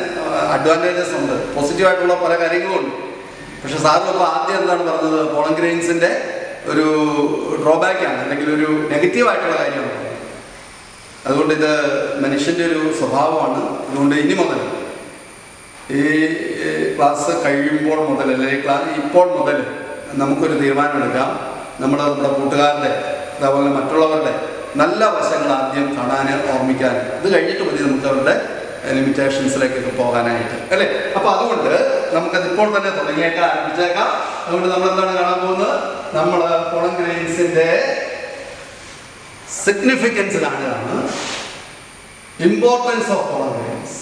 അഡ്വാൻറ്റേജസ് ഉണ്ട്, പോസിറ്റീവായിട്ടുള്ള പല കാര്യങ്ങളും ഉണ്ട്. പക്ഷെ സാറ് ഇപ്പോൾ ആദ്യം എന്താണ് പറഞ്ഞത്? pollen grains-ന്റെ ഒരു ഡ്രോബാക്കാണ്, അല്ലെങ്കിൽ ഒരു നെഗറ്റീവായിട്ടുള്ള കാര്യമാണ്. അതുകൊണ്ട് ഇത് മനുഷ്യൻ്റെ ഒരു സ്വഭാവമാണ്. അതുകൊണ്ട് ഇനി മുതൽ ഈ ക്ലാസ് കഴിയുമ്പോൾ മുതൽ, അല്ലെങ്കിൽ ഇപ്പോൾ മുതൽ നമുക്കൊരു തീരുമാനം എടുക്കാം. നമ്മുടെ കൂട്ടുകാരുടെ, അതേപോലെ മറ്റുള്ളവരുടെ നല്ല വശങ്ങൾ ആദ്യം കാണാൻ, ഓർമ്മിക്കാൻ. ഇത് കഴിഞ്ഞിട്ട് മതി നമുക്ക് അവരുടെ ലിമിറ്റേഷൻസിലേക്കൊക്കെ പോകാനായിട്ട് അല്ലേ? അപ്പോൾ അതുകൊണ്ട് നമുക്കത് ഇപ്പോൾ തന്നെ ആരംഭിച്ചേക്കാം. അതുകൊണ്ട് നമ്മൾ എന്താണ് കാണാൻ പോകുന്നത്? നമ്മൾ പോളൻ ഗ്രെയിൻസിന്റെ സിഗ്നിഫിക്കൻസ് കാണുകയാണ്. Importance of pollen grains.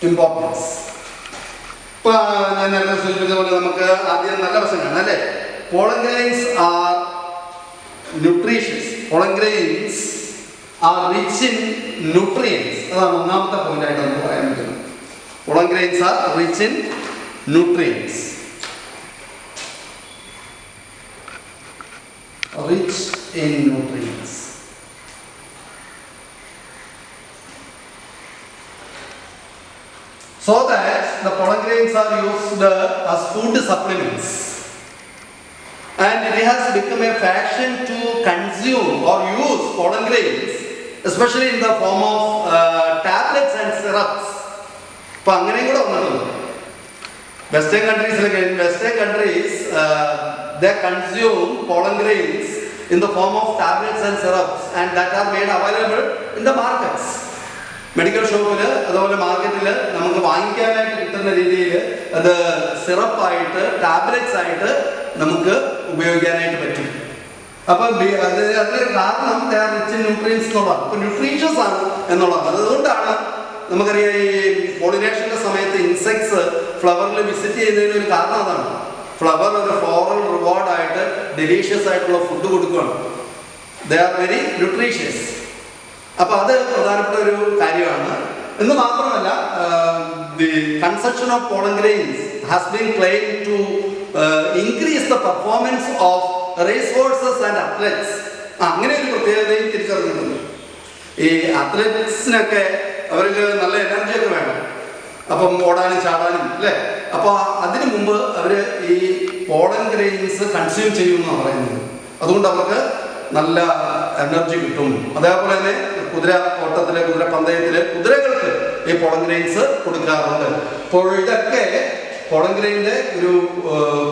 Importance ഇപ്പൊ ഞാൻ നേരത്തെ സൂചിപ്പിച്ച പോലെ നമുക്ക് ആദ്യം നല്ല വശം കാണാം അല്ലേ? Pollen grains R nutritious. Pollen grains are rich in nutrients. അതാണ് ഒന്നാമത്തെ പോയിന്റ് ആയിട്ട് നമുക്ക് പറയാൻ പറ്റുന്നത്. Pollen grains are rich in nutrients. Rich in nutrients. So that the pollen grains are used as food supplements. And it has become a fashion to consume or use pollen grains, especially in the form of tablets and syrups. അപ്പോൾ അങ്ങനെയും കൂടെ വന്നിട്ടുണ്ട്. Western countries they consume pollen grains in the form of tablets and syrups, and that are made available in the markets. Medical ഷോപ്പിൽ അതുപോലെ മാർക്കറ്റിൽ നമുക്ക് വാങ്ങിക്കാനായിട്ട് കിട്ടുന്ന രീതിയിൽ അത് സിറപ്പായിട്ട്, ടാബ്ലറ്റ്സ് ആയിട്ട് നമുക്ക് ഉപയോഗിക്കാനായിട്ട് പറ്റും. അപ്പം അതിന് കാരണം റിച്ച് ന്യൂട്രിയൻസ് എന്നുള്ളതാണ്. അപ്പോൾ ന്യൂട്രീഷ്യസ് ആണ് എന്നുള്ളതാണ്. അതുകൊണ്ടാണ് നമുക്കറിയാം ഈ പോളിനേഷൻ്റെ സമയത്ത് ഇൻസെക്ട്സ് ഫ്ലവറിൽ വിസിറ്റ് ചെയ്യുന്നതിന് ഒരു കാരണം അതാണ്. ഫ്ലവർ ഒരു ഫ്ലോറൽ റിവാർഡായിട്ട് ഡെലീഷ്യസ് ആയിട്ടുള്ള ഫുഡ് കൊടുക്കുകയാണ്. They are very nutritious. അപ്പോൾ അത് പ്രധാനപ്പെട്ട ഒരു കാര്യമാണ്. എന്ന് മാത്രമല്ല, the consumption of pollen grains has been claimed to increase the performance of race horses and athletes. അങ്ങനെ ഒരു പ്രത്യേകതയും തിരിച്ചറിഞ്ഞിട്ടുണ്ട്. ഈ അത്ലറ്റ്സിനൊക്കെ അവർക്ക് നല്ല എനർജിയൊക്കെ വേണം. അപ്പം ഓടാനും ചാടാനും അല്ലേ. അപ്പോൾ അതിനു മുമ്പ് അവർ ഈ പോളൻ ഗ്രെയിൻസ് കൺസ്യൂം ചെയ്യുമെന്നാണ് പറയുന്നത്. അതുകൊണ്ട് അവർക്ക് നല്ല എനർജി കിട്ടും. അതേപോലെ തന്നെ കുതിര ഓട്ടത്തില്, കുതിര പന്തയത്തില് കുതിരകൾക്ക് ഈ പോളൻ ഗ്രെയിൻസ് കൊടുക്കാറുണ്ട്. അപ്പോൾ ഇതൊക്കെ പോളൻ ഗ്രെയിൻ്റെ ഒരു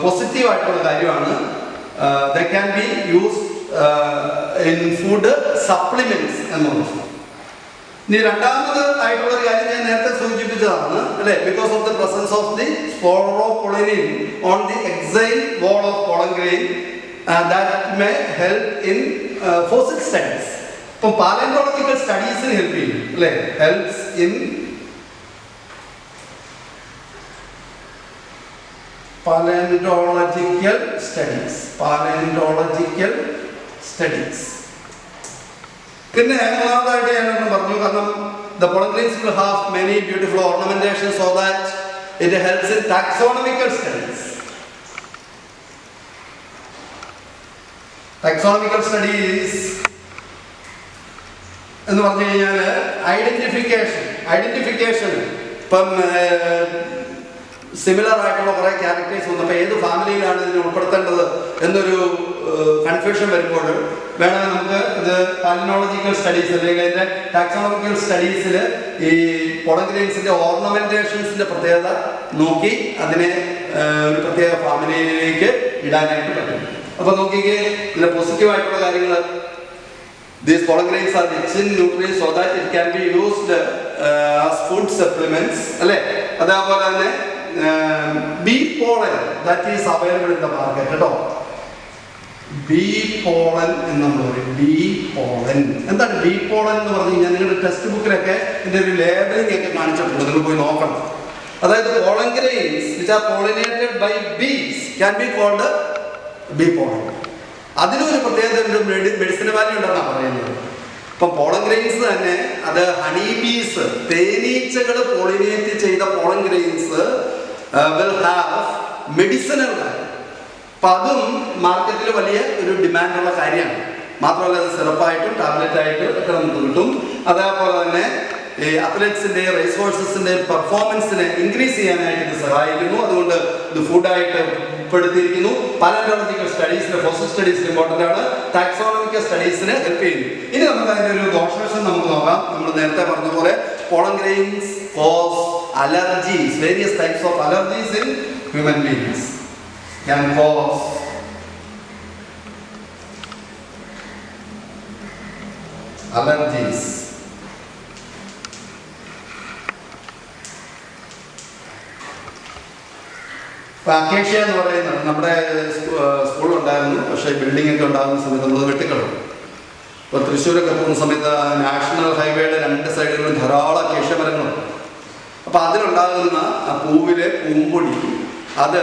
പോസിറ്റീവായിട്ടുള്ള കാര്യമാണ്. They can be used in food supplements എന്നുള്ളത്. ഇനി രണ്ടാമത് ആയിട്ടുള്ള ഒരു കാര്യം ഞാൻ നേരത്തെ സൂചിപ്പിച്ചതാണ് അല്ലെ, because of the presence of the sporopollenin on the exine wall of pollen grain that may help in fossil studies. ഇപ്പം പാലന്റോളജിക്കൽ സ്റ്റഡീസിന് ഹെൽപ്പ് ചെയ്യും അല്ലെ, ഹെൽപ്സ് ഇൻ പാലന്റോളജിക്കൽ സ്റ്റഡീസ്. പിന്നെ മൂന്നാമതായിട്ട് ഞാനൊന്ന് പറഞ്ഞു, കാരണം the pollen grains will have many beautiful ornamentations so that it helps in taxonomical studies. Taxonomical studies എന്ന് പറഞ്ഞു കഴിഞ്ഞാൽ ഐഡന്റിഫിക്കേഷൻ ഇപ്പം സിമിലർ ആയിട്ടുള്ള കുറേ ക്യാരക്ടേഴ്സ് വന്നു. അപ്പോൾ ഏത് ഫാമിലിയിലാണ് ഇതിനെ ഉൾപ്പെടുത്തേണ്ടത് എന്നൊരു കൺഫ്യൂഷൻ വരുമ്പോൾ വേണമെങ്കിൽ നമുക്ക് ഇത് പാലിനോളജിക്കൽ സ്റ്റഡീസ് അല്ലെങ്കിൽ അതിൻ്റെ ടാക്സോണമിക്കൽ സ്റ്റഡീസിൽ ഈ പോളൻ ഗ്രെയിൻസിൻ്റെ ഓർണമെന്റേഷൻസിൻ്റെ പ്രത്യേകത നോക്കി അതിനെ ഒരു പ്രത്യേക ഫാമിലിയിലേക്ക് ഇടാനായിട്ട് പറ്റും. അപ്പോൾ നോക്കിക്കേ, ഇതിൻ്റെ പോസിറ്റീവായിട്ടുള്ള കാര്യങ്ങൾ, these pollen grains are rich in nutrients so that it can be used as food supplements അല്ലേ. അതേപോലെ തന്നെ bee pollen that is available in the market കേട്ടോ. bee pollen എന്ന് നമ്മൾ പറയും. bee pollen എന്താണ് bee pollen എന്ന് പറഞ്ഞു കഴിഞ്ഞാൽ നിങ്ങളുടെ ടെക്സ്റ്റ് ബുക്കിലൊക്കെ ഇതിൻ്റെ ഒരു ലേബലിംഗ് ഒക്കെ കാണിച്ചിട്ടുണ്ട്, നിങ്ങൾ പോയി നോക്കണം. അതായത് pollen grains which are pollinated by bees can be called bee pollen. അതിനൊരു പ്രത്യേകത ഒരു മെഡിസിൻ വാല്യൂ ഉണ്ടെന്നാണ് പറയുന്നത്. ഇപ്പം പോളൻ ഗ്രെയിൻസ് തന്നെ അത് ഹണി ബീസ്, തേനീച്ചകൾ പോളിനേറ്റ് ചെയ്ത pollen grains will have medicinal value. അപ്പം അതും മാർക്കറ്റിൽ വലിയ ഒരു ഡിമാൻഡുള്ള കാര്യമാണ്. മാത്രമല്ല അത് സിറപ്പായിട്ടും ടാബ്ലറ്റായിട്ടും ഒക്കെ നമുക്ക് കിട്ടും. അതേപോലെ തന്നെ ഈ അത്ലറ്റ്സിൻ്റെ റേസ് ഹോഴ്സസിൻ്റെ പെർഫോമൻസിനെ ഇൻക്രീസ് ചെയ്യാനായിട്ട് ഇത് സഹായിക്കുന്നു. അതുകൊണ്ട് ഇത് ഫുഡായിട്ട് ഉൾപ്പെടുത്തിയിരിക്കുന്നു. പാലന്റോളജിക്കൽ സ്റ്റഡീസിന്, ഫോസിൽ സ്റ്റഡീസിന് ഇമ്പോർട്ടൻ്റ് ആണ്. ടാക്സോണമിക്കൽ സ്റ്റഡീസിന് ഹെൽപ്പ് ചെയ്യുന്നു. ഇനി നമുക്ക് അതിൻ്റെ ഒരു ദോഷവശം നമുക്ക് നോക്കാം. നമ്മൾ നേരത്തെ പറഞ്ഞ പോലെ pollen grains cause allergies, various types of allergies in human beings can cause allergies. Acacia എന്ന് പറയുന്നത് നമ്മുടെ സ്കൂളുണ്ടായിരുന്നു, പക്ഷേ ബിൽഡിംഗ് ഒക്കെ ഉണ്ടാകുന്ന സമയത്ത് നമ്മൾ വെട്ടിക്കളയും. ഇപ്പോൾ തൃശ്ശൂരൊക്കെ പോകുന്ന സമയത്ത് നാഷണൽ ഹൈവേയുടെ രണ്ട് സൈഡുകളിലും ധാരാളം അക്കേഷ്യ മരങ്ങളുണ്ട്. അപ്പോൾ അതിലുണ്ടാകുന്ന ആ പൂവിലെ പൂമ്പൊടി അത്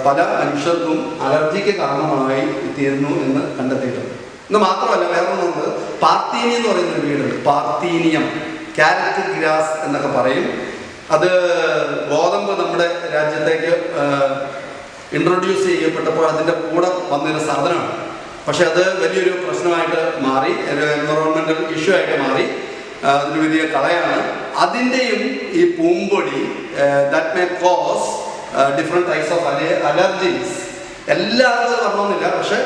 പല മനുഷ്യർക്കും അലർജിക്ക് കാരണമായി തീരുന്നു എന്ന് കണ്ടെത്തിയിട്ടുണ്ട്. ഇത് മാത്രമല്ല, വേറൊന്നുണ്ട്, പാർത്തീനി എന്ന് പറയുന്നൊരു വീടുണ്ട്. പാർത്തീനിയം, ക്യാരറ്റ് ഗ്രാസ് എന്നൊക്കെ പറയും. അത് ഗോതമ്പ് നമ്മുടെ രാജ്യത്തേക്ക് ഇൻട്രൊഡ്യൂസ് ചെയ്യപ്പെട്ടപ്പോൾ അതിൻ്റെ കൂടെ വന്നൊരു സാധനമാണ്. പക്ഷെ അത് വലിയൊരു പ്രശ്നമായിട്ട് മാറി, ഒരു എൻവറോൺമെൻറ്റൽ ഇഷ്യൂ ആയിട്ട് മാറി. അതിന് വലിയ കളയാണ്. അതിൻ്റെയും ഈ പൂമ്പൊടി that may cause different types of allergies. എല്ലാവർക്കും അത് വരണമെന്നില്ല, പക്ഷെ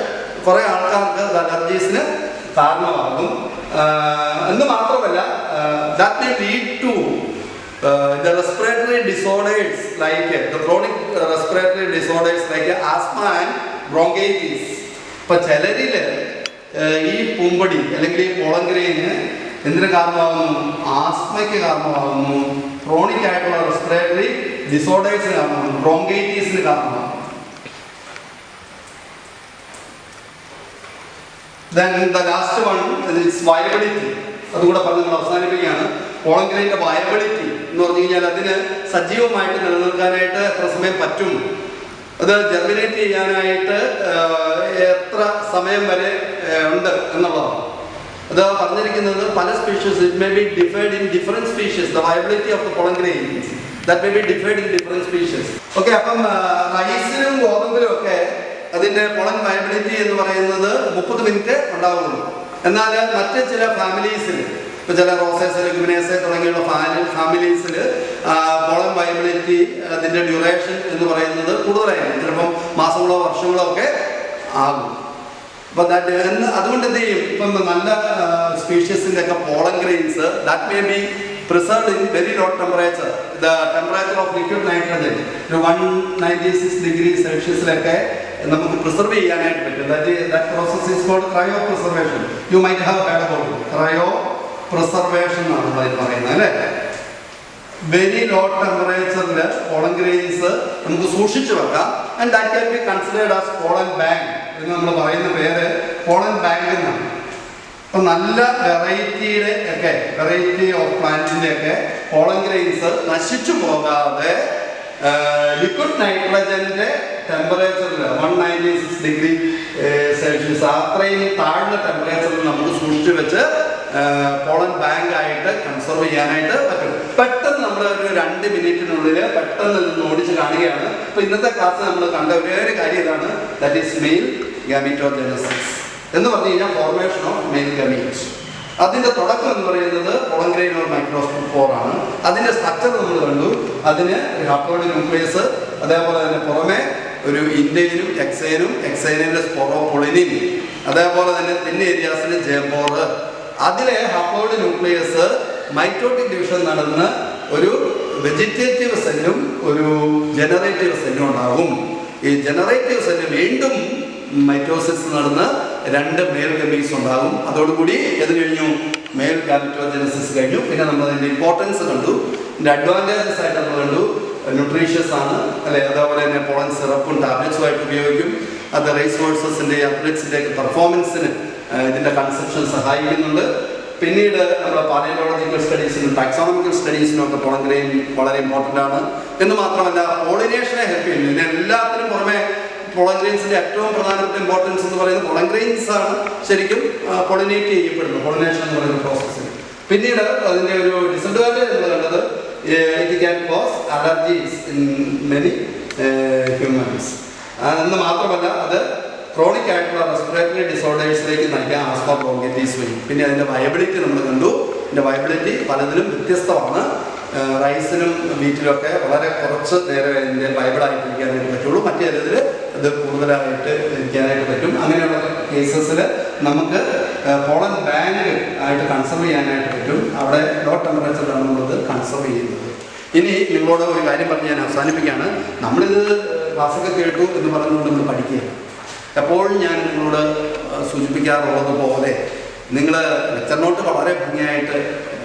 കുറേ ആൾക്കാർക്ക് അത് അലർജീസിന് കാരണമാകും. എന്ന് മാത്രമല്ല, that may lead to the respiratory disorders like the chronic respiratory disorders like asthma and bronchitis. ഇപ്പോൾ ചിലരിൽ ഈ പൂമ്പൊടി അല്ലെങ്കിൽ ഈ പോളൻ ഗ്രെയിന് എന്തിനു കാരണമാകുന്നു? ആസ്മയ്ക്ക് കാരണമാകുന്നു, ക്രോണിക് ആയിട്ടുള്ള റെസ്പിറേറ്ററി ഡിസോർഡേഴ്സിന് കാരണമാകുന്നു, ബ്രോങ്കൈറ്റീസിന് കാരണമാകുന്നു. Then the last one is viability. അതുകൂടെ പറഞ്ഞ് നമ്മൾ അവസാനിപ്പിക്കുകയാണ്. പോളൻ ഗ്രെയിൻ്റെ വയബിലിറ്റി എന്ന് പറഞ്ഞു കഴിഞ്ഞാൽ അതിന് സജീവമായിട്ട് നിലനിൽക്കാനായിട്ട് എത്ര സമയം പറ്റും, അത് ജെർമിനേറ്റ് ചെയ്യാനായിട്ട് എത്ര സമയം വരെ ഉണ്ട് എന്നുള്ളതാണ്. അത് പറഞ്ഞിരിക്കുന്നത് പല species, it may be defied in different species. The viability of the pollen grains that may be defied in different species. Okay, അപ്പം റൈസിലും ഗോതമ്പിലും ഒക്കെ അതിൻ്റെ പോളൻ വയബിലിറ്റി എന്ന് പറയുന്നത് 30 മിനിറ്റ് ഉണ്ടാവുള്ളൂ. എന്നാൽ മറ്റ് ചില ഫാമിലീസിൽ ഇപ്പോൾ ചില റോസേസ് ലെഗുമിനേസെ തുടങ്ങിയുള്ള ഫാമിലീസിൽ പോളൻ വയബിലിറ്റി അതിൻ്റെ ഡ്യൂറേഷൻ എന്ന് പറയുന്നത് കൂടുതലായിരിക്കും, ചിലപ്പം മാസങ്ങളോ വർഷങ്ങളോ ഒക്കെ ആകും. അപ്പോൾ അതുകൊണ്ട് എന്ത് ചെയ്യും, ഇപ്പം നല്ല സ്പീഷീസിൻ്റെ ഒക്കെ pollen grains that may be preserved in very low temperature. The temperature of liquid nitrogen ഒരു 196 degrees Celsius നമുക്ക് പ്രിസർവ് ചെയ്യാനായിട്ട് പറ്റും. That process is called cryopreservation. You might have heard about it. Cryopreservation എന്നാണ് പറയുന്നത് അല്ലേ. വെരി ലോ ടെമ്പറേച്ചറിൽ pollen grains നമുക്ക് സൂക്ഷിച്ചു വെക്കാം. And that can be considered as pollen bank എന്ന് നമ്മൾ പറയുന്ന പേര് പോളൻ ബാങ്ക് എന്നാണ്. അപ്പം നല്ല വെറൈറ്റി ഓഫ് പ്ലാന്റിൻ്റെ ഒക്കെ പോളൻ ഗ്രെയിൻസ് നശിച്ചു പോകാതെ ലിക്വിഡ് നൈട്രജൻ്റെ ടെമ്പറേച്ചറിൽ 196 ഡിഗ്രി സെൽഷ്യസ് അത്രയും താഴ്ന്ന ടെമ്പറേച്ചറിൽ നമുക്ക് സൂക്ഷിച്ചു വെച്ച് പോളൻ ബാങ്ക് ആയിട്ട് കൺസർവ് ചെയ്യാനായിട്ട് പറ്റും. പെട്ടെന്ന് നമ്മൾ ഒരു 2 മിനിറ്റിനുള്ളിൽ പെട്ടെന്ന് ഓടിച്ച് കാണുകയാണ്. അപ്പോൾ ഇന്നത്തെ ക്ലാസ് നമ്മൾ കണ്ട ഒരേ കാര്യം ഇതാണ്, ദാറ്റ് ഈസ് മെയിൽ ഗാമീറ്റോജെനസിസ് എന്ന് പറഞ്ഞു കഴിഞ്ഞാൽ ഫോർമേഷൻ ഓഫ് മെയിൽ ഗാമീറ്റ്സ്. അതിൻ്റെ തുടക്കം എന്ന് പറയുന്നത് പോളൻ ഗ്രെയിൻ ഓർ മൈക്രോസ്പോറാണ്. അതിൻ്റെ സ്ട്രക്ചർ നമ്മൾ കണ്ടു. അതിന് ഹാപ്ലോയിഡ് ന്യൂക്ലിയസ്, അതേപോലെ തന്നെ പുറമെ ഒരു ഇൻഡെയിനും എക്സൈനിൻ്റെ സ്പോറോപൊളിനിൻ, അതേപോലെ തന്നെ തിൻ ഏരിയാസിൽ ജേമ്പോർ. അതിലെ ഹാപ്ലോയിഡ് ന്യൂക്ലിയസ് മൈറ്റോട്ടിക് ഡിവിഷൻ നടന്ന് ഒരു വെജിറ്റേറ്റീവ് സെല്ലും ഒരു ജനറേറ്റീവ് സെല്ലും ഉണ്ടാകും. ഈ ജനറേറ്റീവ് സെല്ല് വീണ്ടും മൈറ്റോസിസ് നടന്ന് 2 മെയിൽ ഗമീറ്റ്സ് ഉണ്ടാകും. അതോടുകൂടി ഇത് കഴിഞ്ഞു, മെയിൽ ഗാമീറ്റോജെനസിസ് കഴിഞ്ഞു. പിന്നെ നമ്മൾ അതിൻ്റെ ഇമ്പോർട്ടൻസ് കണ്ടു, ഇതിൻ്റെ അഡ്വാൻറ്റേജസ് ആയിട്ട് നമ്മൾ കണ്ടു. ന്യൂട്രീഷ്യസ് ആണ് അല്ലെ, അതേപോലെ തന്നെ പോളൻ സിറപ്പും ടാബ്ലറ്റ്സും ആയിട്ട് ഉപയോഗിക്കും. അത് റേസ് ഹോഴ്സസിൻ്റെ അത്ലറ്റ്സിൻ്റെ പെർഫോമൻസിന് ഇതിൻ്റെ കൺസെപ്ഷൻ സഹായിക്കുന്നുണ്ട്. പിന്നീട് നമ്മുടെ പാലിയോളജിക്കൽ സ്റ്റഡീസിനും ടാക്സോണമിക്കൽ സ്റ്റഡീസിനും ഒക്കെ പോളൻ ഗ്രെയിൻ വളരെ ഇമ്പോർട്ടൻ്റ് ആണ്. എന്ന് മാത്രമല്ല പോളിനേഷനെ ഹെൽപ്പ് ചെയ്യുന്നു. ഇതിന് എല്ലാത്തിനും പുറമെ പോളൻ ഗ്രെയിൻസിൻ്റെ ഏറ്റവും പ്രധാനപ്പെട്ട ഇമ്പോർട്ടൻസ് എന്ന് പറയുന്നത് പോളൻ ഗ്രെയിൻസ് ആണ് ശരിക്കും പോളിനേറ്റ് ചെയ്യപ്പെടുന്നത്, പോളിനേഷൻ എന്ന് പറയുന്ന പ്രോസസ്സിൽ. പിന്നീട് അതിൻ്റെ ഒരു ഡിസഡ്വാൻറ്റേജ് എന്ന് കണ്ടത് it can cause allergies in many humans എന്ന് മാത്രമല്ല അത് ക്രോണിക് ആയിട്ടുള്ള റെസ്പിറേറ്ററി ഡിസോർഡേഴ്സിലേക്ക് നയിക്കാൻ ആസ്മ ബ്രോങ്കൈറ്റിസ് വരും. പിന്നെ അതിൻ്റെ വയബിലിറ്റി നമ്മൾ കണ്ടു. ഇതിൻ്റെ വയബിലിറ്റി പലതിലും വ്യത്യസ്തമാണ്. റൈസിനും വീറ്റിലും ഒക്കെ വളരെ കുറച്ച് നേരം ഇതിൻ്റെ വയബിളായിട്ടിരിക്കാനായിട്ട് പറ്റുള്ളൂ. മറ്റു ചിലതിൽ അത് കൂടുതലായിട്ട് ഇരിക്കാനായിട്ട് പറ്റും. അങ്ങനെയുള്ള കേസസിൽ നമുക്ക് പോളൻ ബാങ്ക് ആയിട്ട് കൺസർവ് ചെയ്യാനായിട്ട് പറ്റും. അവിടെ ലോ ടെമ്പറേച്ചറിലാണ് നമ്മളത് കൺസർവ് ചെയ്യുന്നത്. ഇനി നിങ്ങളോട് ഒരു കാര്യം പറഞ്ഞ് ഞാൻ അവസാനിപ്പിക്കുകയാണ്. നമ്മളിത് ക്ലാസ്സൊക്കെ കേട്ടു എന്ന് പറഞ്ഞുകൊണ്ട് നമ്മൾ പഠിക്കുക. എപ്പോഴും ഞാൻ നിങ്ങളോട് സൂചിപ്പിക്കാറുള്ളത് പോലെ നിങ്ങൾ ലെക്ചർ നോട്ട് വളരെ ഭംഗിയായിട്ട്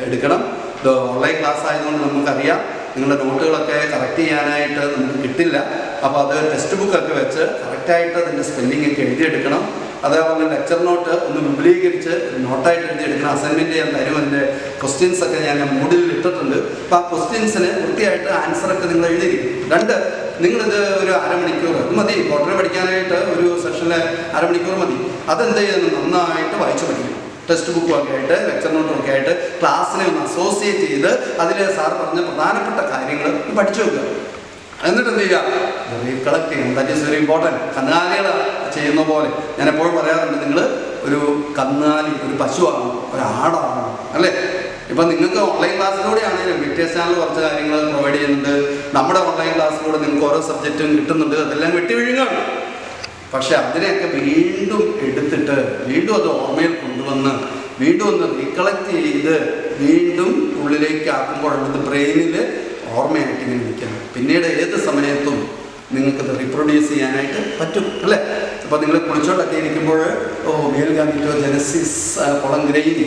എടുക്കണം. ഇത് ഓൺലൈൻ ക്ലാസ് ആയതുകൊണ്ട് നമുക്കറിയാം നിങ്ങളുടെ നോട്ടുകളൊക്കെ കറക്റ്റ് ചെയ്യാനായിട്ട് നമുക്ക് കിട്ടില്ല. അപ്പോൾ അത് ടെക്സ്റ്റ് ബുക്കൊക്കെ വെച്ച് കറക്റ്റായിട്ട് അതിൻ്റെ സ്പെല്ലിംഗ് ഒക്കെ എഴുതിയെടുക്കണം. അതേപോലെ ലെക്ചർ നോട്ട് ഒന്ന് വിപുലീകരിച്ച് നോട്ടായിട്ട് എഴുതിയെടുക്കണം. അസൈൻമെൻറ്റ് ചെയ്യാൻ തരും. അതിൻ്റെ ക്വസ്റ്റ്യൻസൊക്കെ ഞാൻ മൂഡിൽ ഇട്ടിട്ടുണ്ട്. അപ്പോൾ ആ ക്വസ്റ്റ്യൻസിന് വൃത്തിയായിട്ട് ആൻസറൊക്കെ നിങ്ങൾ എഴുതിയിരിക്കും. 2, നിങ്ങളിത് ഒരു അരമണിക്കൂർ ഇത് മതി. ബോട്ടണി പഠിക്കാനായിട്ട് ഒരു സെഷനിൽ അരമണിക്കൂർ മതി. അതെന്ത് ചെയ്യുന്നു, നന്നായിട്ട് വായിച്ച് പഠിക്കണം. ടെക്സ്റ്റ് ബുക്കും ഒക്കെ ആയിട്ട് ലെക്ചർ നോട്ടും ഒക്കെ ആയിട്ട് ക്ലാസ്സിനെ ഒന്ന് അസോസിയേറ്റ് ചെയ്ത് അതിൽ സാർ പറഞ്ഞ പ്രധാനപ്പെട്ട കാര്യങ്ങൾ പഠിച്ചു വെക്കുക. എന്നിട്ട് എന്ത് ചെയ്യുക, റീകളക്ട് ചെയ്യണം. That is very important. കന്നുകാലികൾ ചെയ്യുന്ന പോലെ ഞാൻ എപ്പോഴും പറയാറുണ്ട്, നിങ്ങൾ ഒരു കന്നുകാലി, ഒരു പശുവാണ്, ഒരു ആടാണ് അല്ലേ. ഇപ്പം നിങ്ങൾക്ക് ഓൺലൈൻ ക്ലാസ്സിലൂടെ ആണെങ്കിലും വിക്ടേഴ്സ് ചാനൽ കുറച്ച് കാര്യങ്ങൾ പ്രൊവൈഡ് ചെയ്യുന്നുണ്ട്. നമ്മുടെ ഓൺലൈൻ ക്ലാസ്സിലൂടെ നിങ്ങൾക്ക് ഓരോ സബ്ജക്റ്റും കിട്ടുന്നുണ്ട്. അതെല്ലാം വെട്ടി വീഴുകയാണ്. പക്ഷെ അതിനെയൊക്കെ വീണ്ടും എടുത്തിട്ട് വീണ്ടും അത് ഓർമ്മയിൽ കൊണ്ടുവന്ന് വീണ്ടും ഒന്ന് റീകളക്ട് ചെയ്ത് വീണ്ടും ഉള്ളിലേക്ക് ആക്കുമ്പോഴത് ബ്രെയിനിൽ ഓർമ്മയായിട്ട് ഇങ്ങനെ നിൽക്കണം. പിന്നീട് ഏത് സമയത്തും നിങ്ങൾക്കത് റീപ്രൊഡ്യൂസ് ചെയ്യാനായിട്ട് പറ്റും അല്ലേ. അപ്പോൾ നിങ്ങൾ കുളിച്ചോണ്ടൊക്കെ ഇരിക്കുമ്പോൾ മെയിൽ ഗാമീറ്റോജെനസിസ്, പോളൻ ഗ്രെയിൻ,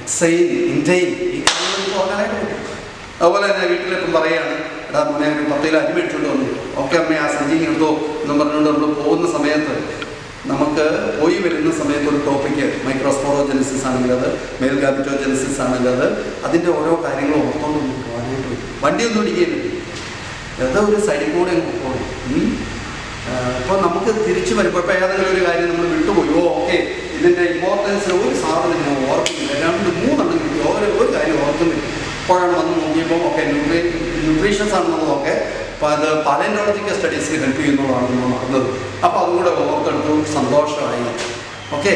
എക്സൈൻ, ഇൻറ്റൈൻ ഈ കാര്യങ്ങൾ ഓർക്കാനായിട്ട് പറ്റും. അതുപോലെ തന്നെ വീട്ടിലിപ്പം പറയുകയാണ്, എടാ മോനെ ഒരു 10 കിലോ അരി മേടിച്ചുകൊണ്ട് വന്നു. ഓക്കെ അമ്മ ആ സഞ്ചി എടുത്തോ എന്നും പറഞ്ഞുകൊണ്ട് നമ്മൾ പോകുന്ന സമയത്ത് നമുക്ക് പോയി വരുന്ന സമയത്ത് ഒരു ടോപ്പിക്ക് മൈക്രോസ്പോറോജെനസിസ് ആണെങ്കിൽ അത് മെയിൽ ഗാമീറ്റോജെനസിസ് ആണെങ്കിൽ അത് അതിൻ്റെ ഓരോ കാര്യങ്ങളും ഓർത്തോണ്ട് നമുക്ക് പോകാനായിട്ട് പറ്റും. വണ്ടിയൊന്നും ഇടിക്കുകയില്ല, ഏതോ ഒരു സൈഡിൽ കൂടെ പോകും. അപ്പോൾ നമുക്ക് തിരിച്ചു വരുമ്പോൾ ഇപ്പോൾ ഏതെങ്കിലും ഒരു കാര്യം നമ്മൾ വിട്ടുപോയി, ഓക്കെ ഇതിൻ്റെ ഇമ്പോർട്ടൻസ് ഒരു സാധനം ഞാൻ ഓർക്കുന്നില്ല, 2, 3 കിട്ടി, ഒരു കാര്യം ഓർക്കുന്നില്ല. അപ്പോഴാണ് വന്ന് നോക്കിയപ്പോൾ ഓക്കെ ന്യൂട്രീഷ്യൻസ് ആണെന്നുള്ളതൊക്കെ അപ്പോൾ അത് പാലിയോളജിക്കൽ സ്റ്റഡീസിൽ ഹെൽപ്പ് ചെയ്യുന്നതാണ് നമ്മൾ നടന്നത്. അപ്പോൾ അതും കൂടെ ഓർത്തെടുത്തു, സന്തോഷമായി. ഓക്കെ,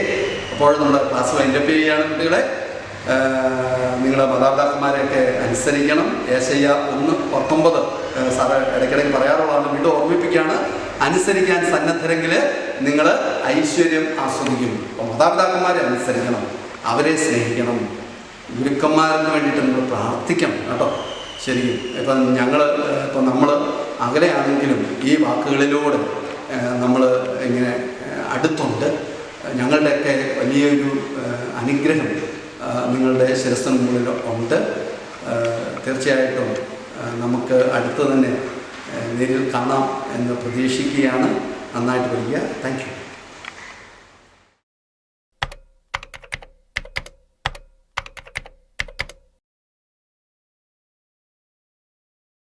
അപ്പോൾ നമ്മുടെ ക്ലാസ് വൈൻഡപ്പ് ചെയ്യുകയാണ് കുട്ടികളെ. നിങ്ങൾ മാതാപിതാക്കന്മാരെയൊക്കെ അനുസരിക്കണം. യേശയ്യ 1:19 സാറ് ഇടയ്ക്കിടയ്ക്ക് പറയാറുള്ളതാണ്, വീണ്ടും ഓർമ്മിപ്പിക്കുകയാണ്. അനുസരിക്കാൻ സന്നദ്ധരെങ്കിൽ നിങ്ങൾ ഐശ്വര്യം ആസ്വദിക്കും. അപ്പോൾ മാതാപിതാക്കന്മാരെ അനുസരിക്കണം, അവരെ സ്നേഹിക്കണം, ഗുരുക്കന്മാർക്ക് വേണ്ടിയിട്ട് നിങ്ങൾ പ്രാർത്ഥിക്കണം കേട്ടോ. ശരിക്കും ഇപ്പം നമ്മൾ അകലെയാണെങ്കിലും ഈ വാക്കുകളിലൂടെ നമ്മൾ ഇങ്ങനെ അടുത്തുണ്ട്. ഞങ്ങളുടെയൊക്കെ വലിയൊരു അനുഗ്രഹം നിങ്ങളുടെ ശിരസ്സിന് മുകളിൽ ഉണ്ട്. തീർച്ചയായിട്ടും നമുക്ക് അടുത്ത് തന്നെ നേരിൽ കാണാം എന്ന് പ്രതീക്ഷിക്കുകയാണ്. നന്നായിട്ട് പഠിക്കുക. Thank you.